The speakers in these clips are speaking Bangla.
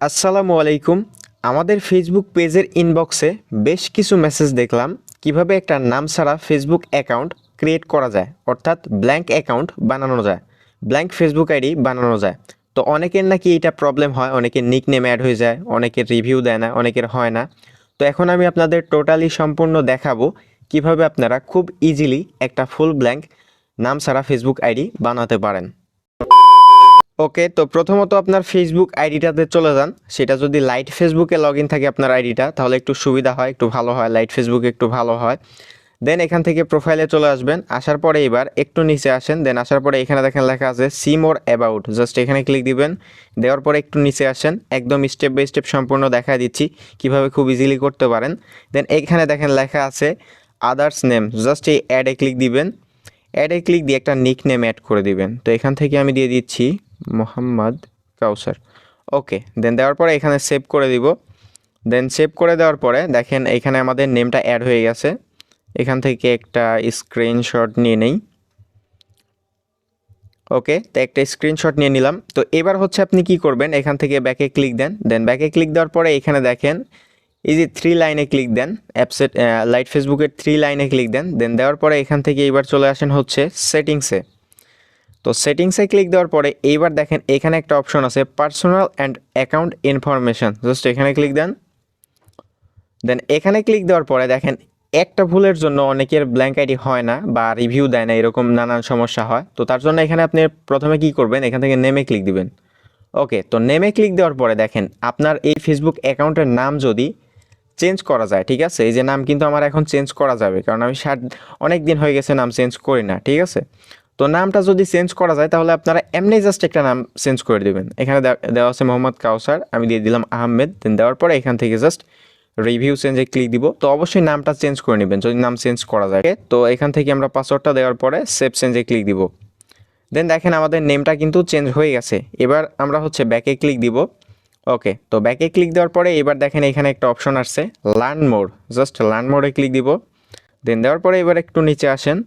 আসসালামু আলাইকুম। আমাদের ফেসবুক পেজের ইনবক্সে বেশ কিছু মেসেজ দেখলাম কিভাবে একটা নাম ছাড়া ফেসবুক অ্যাকাউন্ট ক্রিয়েট করা যায়, অর্থাৎ ব্ল্যাঙ্ক অ্যাকাউন্ট বানানো যায়, ব্ল্যাঙ্ক ফেসবুক আইডি বানানো যায়। তো অনেকের নাকি এটা প্রবলেম হয়, অনেকের নিকনেম অ্যাড হয়ে যায়, অনেকের রিভিউ দেয় না, অনেকের হয় না। তো এখন আমি আপনাদের টোটালি সম্পূর্ণ দেখাবো কিভাবে আপনারা খুব ইজিলি একটা ফুল ব্ল্যাঙ্ক নাম ছাড়া ফেসবুক আইডি বানাতে পারেন। ওকে, তো প্রথমত আপনার ফেসবুক আইডিটাতে চলে যান। সেটা যদি লাইট ফেসবুকে লগ ইন থাকে আপনার আইডিটা, তাহলে একটু সুবিধা হয়, একটু ভালো হয়, লাইট ফেসবুকে একটু ভালো হয়। দেন এখান থেকে প্রোফাইলে চলে আসবেন, আসার পরে এবার একটু নিচে আসেন। দেন আসার পরে এখানে দেখেন লেখা আছে সি মোর অ্যাবাউট, জাস্ট এখানে ক্লিক দিবেন। দেওয়ার পরে একটু নিচে আসেন, একদম স্টেপ বাই স্টেপ সম্পূর্ণ দেখা দিচ্ছি কিভাবে খুব ইজিলি করতে পারেন। দেন এখানে দেখেন লেখা আছে আদার্স নেম, জাস্ট এই অ্যাডে ক্লিক দিবেন। অ্যাডে ক্লিক দিয়ে একটা নিক নেম অ্যাড করে দিবেন। তো এখান থেকে আমি দিয়ে দিচ্ছি মোহাম্মদ কাউসার। ওকে, দেন দেওয়ার পরে এখানে সেভ করে দিব। দেন সেভ করে দেওয়ার পরে দেখেন এখানে আমাদের নেমটা অ্যাড হয়ে গেছে। এখান থেকে একটা স্ক্রিনশট নিয়ে নেই। ওকে, তো একটা স্ক্রিনশট নিয়ে নিলাম। তো এবার হচ্ছে আপনি কি করবেন, এখান থেকে ব্যাকে ক্লিক দেন। দেন ব্যাকে ক্লিক দেওয়ার পরে এখানে দেখেন এই যে 3 লাইনে ক্লিক দেন, অ্যাপসেট লাইট ফেসবুকের 3 লাইনে ক্লিক দেন। দেন দেওয়ার পরে এখান থেকে এবার চলে আসেন হচ্ছে সেটিংসে। তো সেটিংসে ক্লিক দেওয়ার পরে এইবার দেখেন এখানে একটা অপশন আছে personal and account information, just এখানে ক্লিক দেন। দেন এখানে ক্লিক দেওয়ার পরে দেখেন একটা ভুলের জন্য অনেকের ব্ল্যাঙ্ক আইডি হয় না বা রিভিউ দেয় না, এরকম নানান সমস্যা হয়। তো তার জন্য এখানে আপনি প্রথমে কি করবেন, এখান থেকে নেমে ক্লিক দিবেন। ওকে, তো নেমে ক্লিক দেওয়ার পরে দেখেন আপনার এই ফেসবুক অ্যাকাউন্টের নাম যদি চেঞ্জ করা যায়, ঠিক আছে, এই যে নাম কিন্তু আমার এখন চেঞ্জ করা যাবে, কারণ আমি অনেক দিন হয়ে গেছে নাম চেঞ্জ করি না, ঠিক আছে। তো নামটা যদি চেঞ্জ করা যায় তাহলে আপনারা এমনি জাস্ট একটা নাম চেঞ্জ করে দেবেন। এখানে দেওয়া আছে মোহাম্মদ কাউসার, আমি দিয়ে দিলাম আহমেদ। দেন দেওয়ার পরে এখান থেকে জাস্ট রিভিউ চেঞ্জে ক্লিক দিব। তো অবশ্যই নামটা চেঞ্জ করে নেবেন যদি নাম চেঞ্জ করা যায়। তো এখান থেকে আমরা পাসওয়ার্ডটা দেওয়ার পরে সেভ চেঞ্জে ক্লিক দিব। দেন দেখেন আমাদের নেমটা কিন্তু চেঞ্জ হয়ে গেছে। এবার আমরা হচ্ছে ব্যাকে ক্লিক দিব। ওকে, তো ব্যাকে ক্লিক দেওয়ার পরে এবার দেখেন এখানে একটা অপশন আসছে লার্ন মোর, জাস্ট লার্ন মোরে ক্লিক দিব। দেন দেওয়ার পরে এবার একটু নিচে আসেন।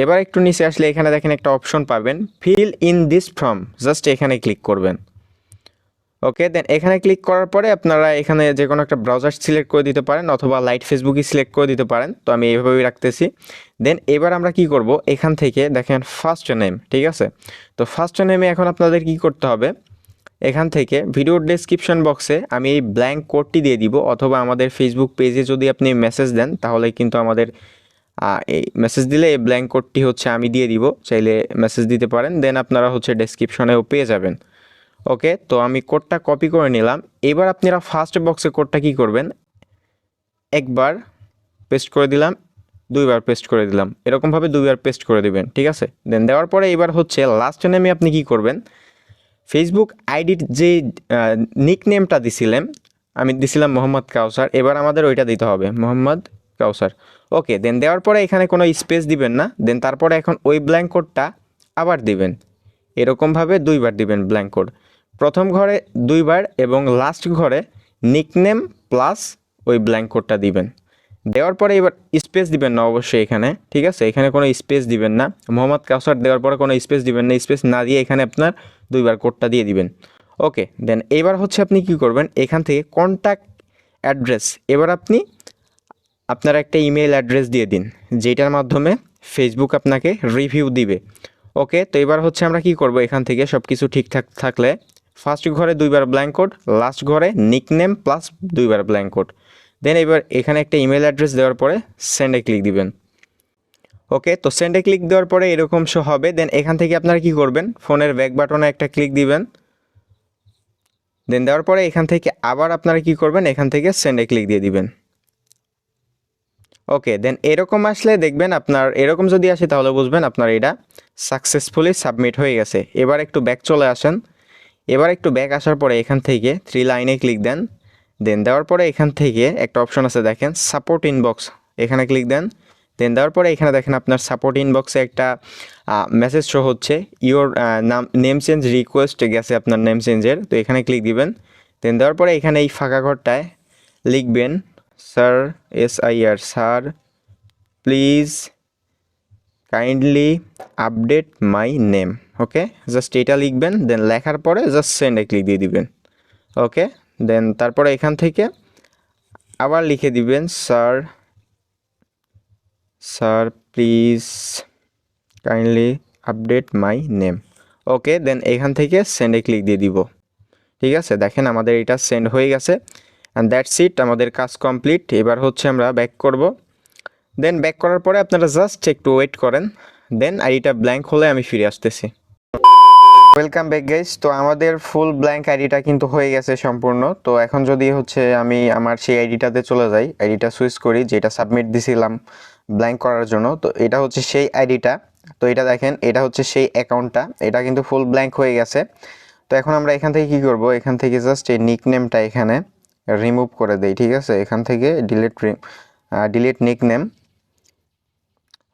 এবার একটু নিচে আসলে এখানে দেখেন একটা অপশন পাবেন fill in this form, just এখানে ক্লিক করবেন। ওকে, দেন এখানে ক্লিক করার পরে আপনারা এখানে যে কোনো একটা ব্রাউজার সিলেক্ট করে দিতে পারেন অথবা লাইট ফেসবুকই সিলেক্ট করে দিতে পারেন। তো আমি এইভাবেই রাখতেছি। দেন এবার আমরা কি করব, এখান থেকে দেখেন ফার্স্ট নেম, ঠিক আছে। তো ফার্স্ট নেমে এখন আপনাদের কি করতে হবে, এখান থেকে ভিডিওর ডেসক্রিপশন বক্সে আমি এই ব্ল্যাঙ্ক কোডটি দিয়ে দিব, অথবা আমাদের ফেসবুক পেজে যদি আপনি মেসেজ দেন তাহলে কিন্তু আমাদের এই মেসেজ দিলে এই ব্ল্যাঙ্ক কোডটি হচ্ছে আমি দিয়ে দিব, চাইলে মেসেজ দিতে পারেন। দেন আপনারা হচ্ছে ডেসক্রিপশনেও পেয়ে যাবেন। ওকে, তো আমি কোডটা কপি করে নিলাম। এবার আপনারা ফার্স্ট বক্সে কোডটা কি করবেন, একবার পেস্ট করে দিলাম, দুইবার পেস্ট করে দিলাম, এরকমভাবে দুইবার পেস্ট করে দিবেন, ঠিক আছে। দেন দেওয়ার পরে এবার হচ্ছে লাস্ট নেমে আপনি কি করবেন, ফেসবুক আইডির যে নিক নেমটা দিছিলেন, আমি দিছিলাম মোহাম্মদ কাউসার, এবার আমাদের ওইটা দিতে হবে মোহাম্মদ কাউসার। ওকে, দেন দেওয়ার পরে এখানে কোনো স্পেস দিবেন না। দেন তারপরে এখন ওই ব্ল্যাঙ্ক কোডটা আবার দিবেন, এরকমভাবে দুইবার দিবেন ব্ল্যাঙ্ক কোড, প্রথম ঘরে দুইবার এবং লাস্ট ঘরে নিকনেম প্লাস ওই ব্ল্যাঙ্ক কোডটা দিবেন। দেওয়ার পরে এবার স্পেস দিবেন না অবশ্যই এখানে, ঠিক আছে, এখানে কোনো স্পেস দিবেন না। মোহাম্মদ কাউসার দেওয়ার পরে কোনো স্পেস দিবেন না, স্পেস না দিয়ে এখানে আপনার দুইবার কোডটা দিয়ে দিবেন। ওকে, দেন এবার হচ্ছে আপনি কি করবেন, এখান থেকে কন্ট্যাক্ট অ্যাড্রেস, এবার আপনি আপনার একটা ইমেল অ্যাড্রেস দিয়ে দিন যেটার মাধ্যমে ফেসবুক আপনাকে রিভিউ দিবে। ওকে, তো এবার হচ্ছে আমরা কি করব, এখান থেকে সব কিছু ঠিকঠাক থাকলে ফার্স্ট ঘরে দুইবার ব্ল্যাঙ্ক কোড, লাস্ট ঘরে নিকনেম প্লাস দুইবার ব্ল্যাঙ্ক কোড। দেন এবার এখানে একটা ইমেল অ্যাড্রেস দেওয়ার পরে সেন্ডে ক্লিক দিবেন। ওকে, তো সেন্ডে ক্লিক দেওয়ার পরে এরকম শো হবে। দেন এখান থেকে আপনারা কি করবেন, ফোনের ব্যাক বাটনে একটা ক্লিক দিবেন। দেন দেওয়ার পরে এখান থেকে আবার আপনারা কি করবেন, এখান থেকে সেন্ডে ক্লিক দিয়ে দিবেন। ওকে, দেন এরকম আসলে দেখবেন আপনার, এরকম যদি আসে তাহলে বুঝবেন আপনার এটা সাকসেসফুলি সাবমিট হয়ে গেছে। এবার একটু ব্যাক চলে আসেন। এবার একটু ব্যাক আসার পরে এখান থেকে 3 লাইনে ক্লিক দেন। দেন দেওয়ার পরে এখান থেকে একটা অপশন আছে দেখেন সাপোর্ট ইনবক্স, এখানে ক্লিক দেন। দেন দেওয়ার পরে এখানে দেখেন আপনার সাপোর্ট ইনবক্সে একটা মেসেজ শো হচ্ছে ইওর নেম চেঞ্জ রিকোয়েস্ট গেছে আপনার নেম চেঞ্জের, তো এখানে ক্লিক দিবেন। দেন দেওয়ার পরে এখানে এই ফাঁকা ঘরটায় লিখবেন sir, SIR sir, please kindly update my name. Okay, just এটা লিখবেন। দেন লেখার পরে জাস্ট সেন্ডে ক্লিক দিয়ে দিবেন। ওকে, দেন তারপরে এখান থেকে আবার লিখে দিবেন sir please kindly update my name. Okay, then এখান থেকে সেন্ডে ক্লিক দিয়ে দিব। ঠিক আছে, দেখেন আমাদের এটা সেন্ড হয়ে গেছে অ্যান্ড দ্যাটস ইট, আমাদের কাজ কমপ্লিট। এবার হচ্ছে আমরা ব্যাক করব। দেন ব্যাক করার পরে আপনারা জাস্ট একটু ওয়েট করেন, দেন আইডিটা ব্ল্যাঙ্ক হলে আমি ফিরে আসতেছি। Welcome back guys. তো আমাদের ফুল ব্ল্যাঙ্ক আইডিটা কিন্তু হয়ে গেছে সম্পূর্ণ। তো এখন যদি হচ্ছে আমি আমার সেই আইডিটাতে চলে যাই, আইডিটা সুইচ করি যেটা সাবমিট দিছিলাম ব্ল্যাঙ্ক করার জন্য, তো এটা হচ্ছে সেই আইডিটা। তো এটা দেখেন, এটা হচ্ছে সেই অ্যাকাউন্টটা, এটা কিন্তু ফুল ব্ল্যাঙ্ক হয়ে গেছে। তো এখন আমরা এখান থেকে কি করব, এখান থেকে জাস্ট এই নিকনেমটা এখানে রিমুভ করে দেই। ঠিক আছে, এখান থেকে ডিলিট নিকনেম।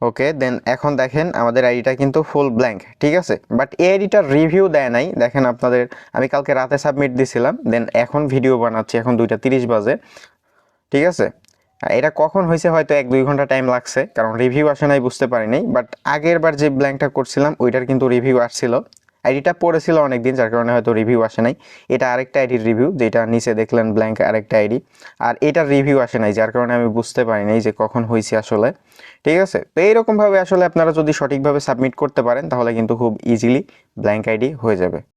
ওকে, দেন এখন দেখেন আমাদের আইডিটা কিন্তু ফুল ব্ল্যাঙ্ক। ঠিক আছে, বাট এই আইডিটার রিভিউ দেয় নাই। দেখেন আপনাদের, আমি কালকে রাতে সাবমিট দিছিলাম, দেন এখন ভিডিও বানাচ্ছি, এখন 2:30 বাজে। ঠিক আছে, এটা কখন হয়েছে হয়তো 1-2 ঘন্টা টাইম লাগছে, কারণ রিভিউ আসে নাই বুঝতে পারিনি। বাট আগের বার যে ব্ল্যাঙ্কটা করছিলাম ওইটার কিন্তু রিভিউ আসছিল, আইডিটা পড়েছিল অনেকদিন, যার কারণে হয়তো রিভিউ আসে নাই। এটা আরেকটা আইডির রিভিউ, যেটা নিচে দেখলেন ব্ল্যাঙ্ক আরেকটা আইডি, আর এটার রিভিউ আসে নাই, যার কারণে আমি বুঝতে পারিনি যে কখন হয়েছে আসলে। ঠিক আছে, তো এইরকমভাবে আসলে আপনারা যদি সঠিকভাবে সাবমিট করতে পারেন তাহলে কিন্তু খুব ইজিলি ব্ল্যাঙ্ক আইডি হয়ে যাবে।